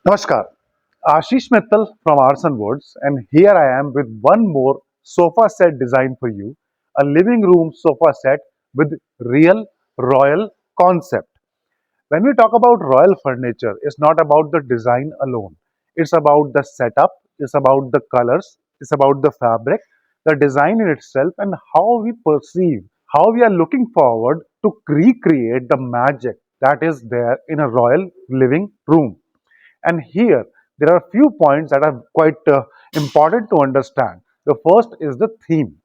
Namaskar, Ashish Mittal from Aarsun Woods, and here I am with one more sofa set design for you, a living room sofa set with real royal concept. When we talk about royal furniture, it's not about the design alone. It's about the setup, it's about the colors, it's about the fabric, the design in itself, and how we perceive, how we are looking forward to recreate the magic that is there in a royal living room. And here, there are a few points that are quite important to understand. The first is the theme.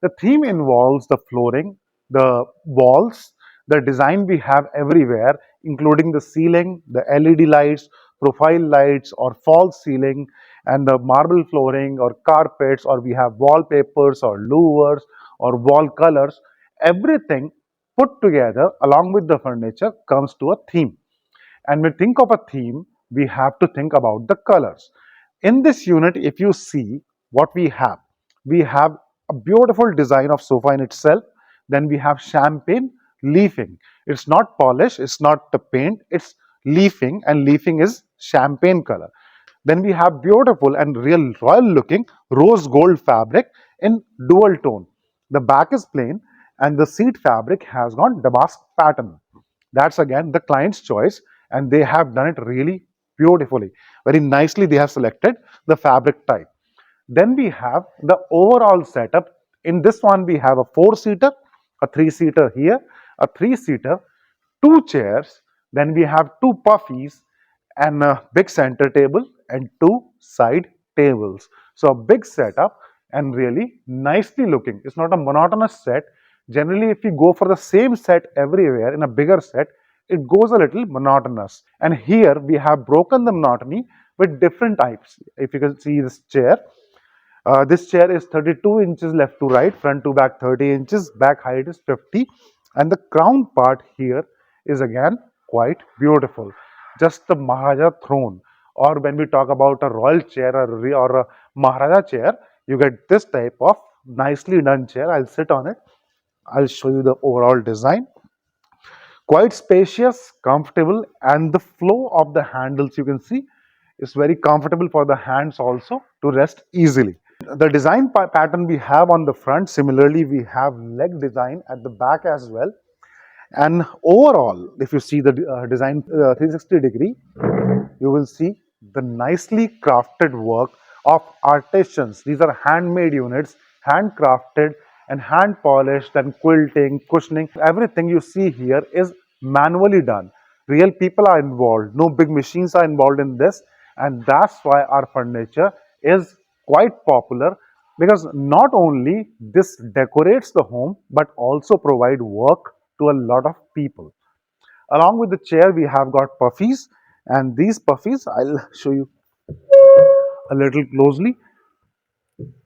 The theme involves the flooring, the walls, the design we have everywhere, including the ceiling, the LED lights, profile lights, or false ceiling, and the marble flooring, or carpets, or we have wallpapers, or louvers, or wall colors. Everything put together along with the furniture comes to a theme. And when we think of a theme, we have to think about the colors. In this unit, if you see what we have a beautiful design of sofa in itself. Then we have champagne leafing. It's not polish, it's not the paint, it's leafing, and leafing is champagne color. Then we have beautiful and real royal looking rose gold fabric in dual tone. The back is plain and the seat fabric has got damask pattern. That's again the client's choice, and they have done it really beautifully. Very nicely, they have selected the fabric type. Then we have the overall setup. In this one, we have a four-seater, a three-seater here, a three-seater, two chairs. Then we have two puffies and a big center table and two side tables. So a big setup and really nicely looking. It's not a monotonous set. Generally, if you go for the same set everywhere in a bigger set, it goes a little monotonous. And here we have broken the monotony with different types. If you can see this chair is 32 inches left to right, front to back 30 inches, back height is 50, and the crown part here is again quite beautiful. Just the Maharaja throne, or when we talk about a royal chair or a Maharaja chair, you get this type of nicely done chair. I'll sit on it. I'll show you the overall design. Quite spacious, comfortable, and the flow of the handles you can see is very comfortable for the hands also to rest easily. The design pattern we have on the front, similarly we have leg design at the back as well. And overall, if you see the design 360 degree, you will see the nicely crafted work of artisans. These are handmade units, handcrafted and hand polished, and quilting, cushioning. Everything you see here is manually done. Real people are involved, no big machines are involved in this, and that's why our furniture is quite popular, because not only this decorates the home but also provide work to a lot of people. Along with the chair, we have got puffies, and these puffies I'll show you a little closely.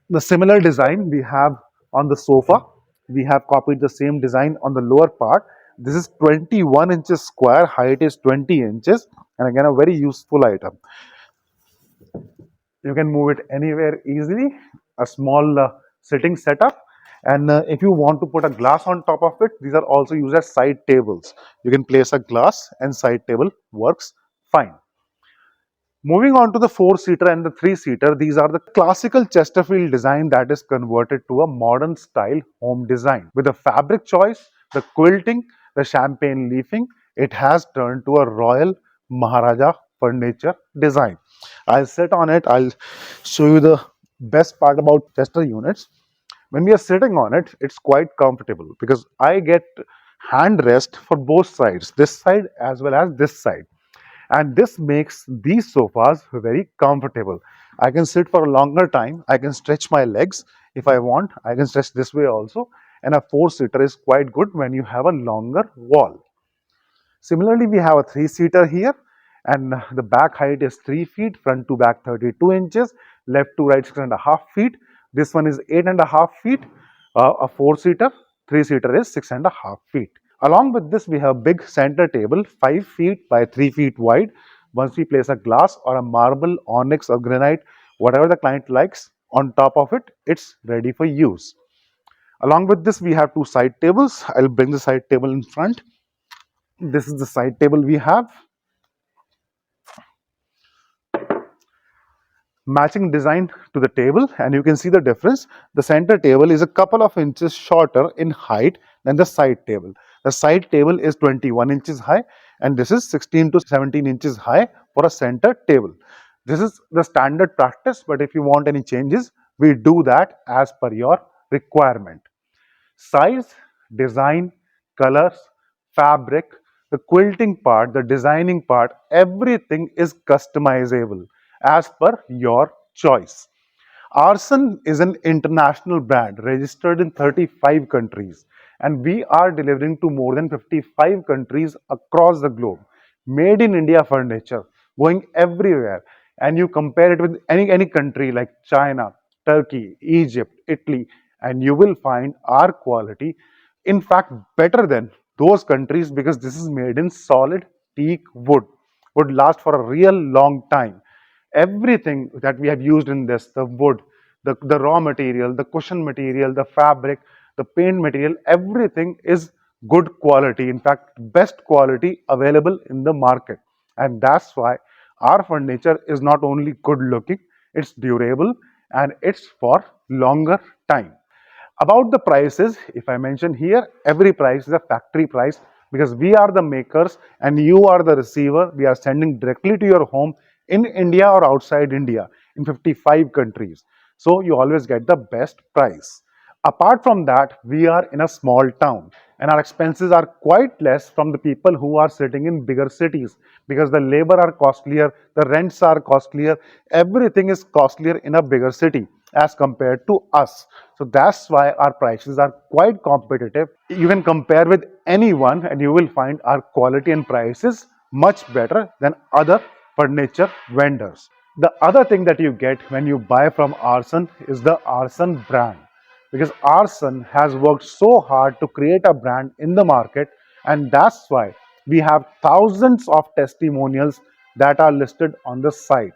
The similar design we have on the sofa. We have copied the same design on the lower part. This is 21 inches square, height is 20 inches, and again a very useful item. You can move it anywhere easily. A small sitting setup, and if you want to put a glass on top of it, these are also used as side tables. You can place a glass and side table works fine. Moving on to the four-seater and the three-seater, these are the classical Chesterfield design that is converted to a modern style home design. With the fabric choice, the quilting, the champagne leafing, it has turned to a royal Maharaja furniture design. I'll sit on it. I'll show you the best part about Chester units. When we are sitting on it, it's quite comfortable because I get hand rest for both sides, this side as well as this side, and this makes these sofas very comfortable. I can sit for a longer time, I can stretch my legs. If I want, I can stretch this way also, and a four-seater is quite good when you have a longer wall. Similarly, we have a three-seater here, and the back height is 3 feet, front to back 32 inches, left to right 6.5 feet. This one is 8.5 feet. A four-seater, three-seater is 6.5 feet. Along with this, we have big center table, 5 feet by 3 feet wide. Once we place a glass or a marble, onyx or granite, whatever the client likes, on top of it, it's ready for use. Along with this, we have two side tables. I'll bring the side table in front. This is the side table we have. Matching design to the table, and you can see the difference. The center table is a couple of inches shorter in height than the side table. The side table is 21 inches high, and this is 16 to 17 inches high for a center table. This is the standard practice, but if you want any changes, we do that as per your requirement. Size, design, colors, fabric, the quilting part, the designing part, everything is customizable as per your choice. Aarsun is an international brand registered in 35 countries, and we are delivering to more than 55 countries across the globe. Made in India furniture going everywhere, and you compare it with any country like China, Turkey, Egypt, Italy, and you will find our quality, in fact, better than those countries because this is made in solid teak wood. Would last for a real long time. Everything that we have used in this, the wood, the raw material, the cushion material, the fabric, the paint material, everything is good quality. In fact, best quality available in the market. And that's why our furniture is not only good looking, it's durable and it's for longer time. About the prices, if I mention here, every price is a factory price because we are the makers and you are the receiver. We are sending directly to your home in India or outside India in 55 countries. So you always get the best price. Apart from that, we are in a small town and our expenses are quite less from the people who are sitting in bigger cities because the labor are costlier, the rents are costlier, everything is costlier in a bigger city as compared to us. So that's why our prices are quite competitive. You can compare with anyone and you will find our quality and prices much better than other furniture vendors. The other thing that you get when you buy from Arson is the Arson brand because Arson has worked so hard to create a brand in the market, and that's why we have thousands of testimonials that are listed on the site.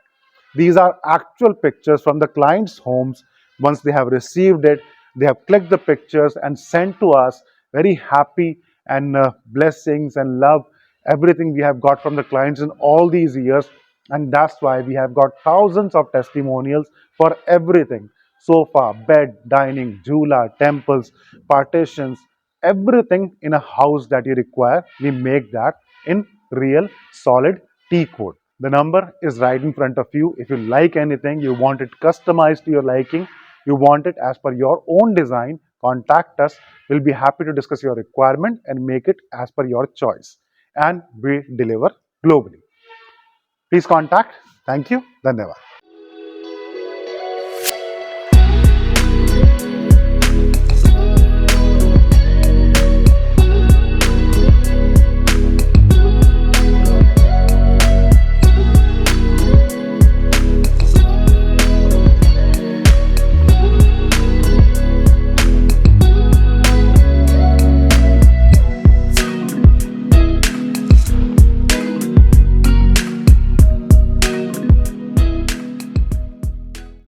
These are actual pictures from the clients' homes. Once they have received it, they have clicked the pictures and sent to us very happy and blessings and love, everything we have got from the clients in all these years. And that's why we have got thousands of testimonials for everything: sofa, bed, dining, jula, temples, partitions, everything in a house that you require. We make that in real solid teak wood. The number is right in front of you. If you like anything, you want it customized to your liking, you want it as per your own design, contact us. We'll be happy to discuss your requirement and make it as per your choice. And we deliver globally. Please contact. Thank you. Dhanyavad.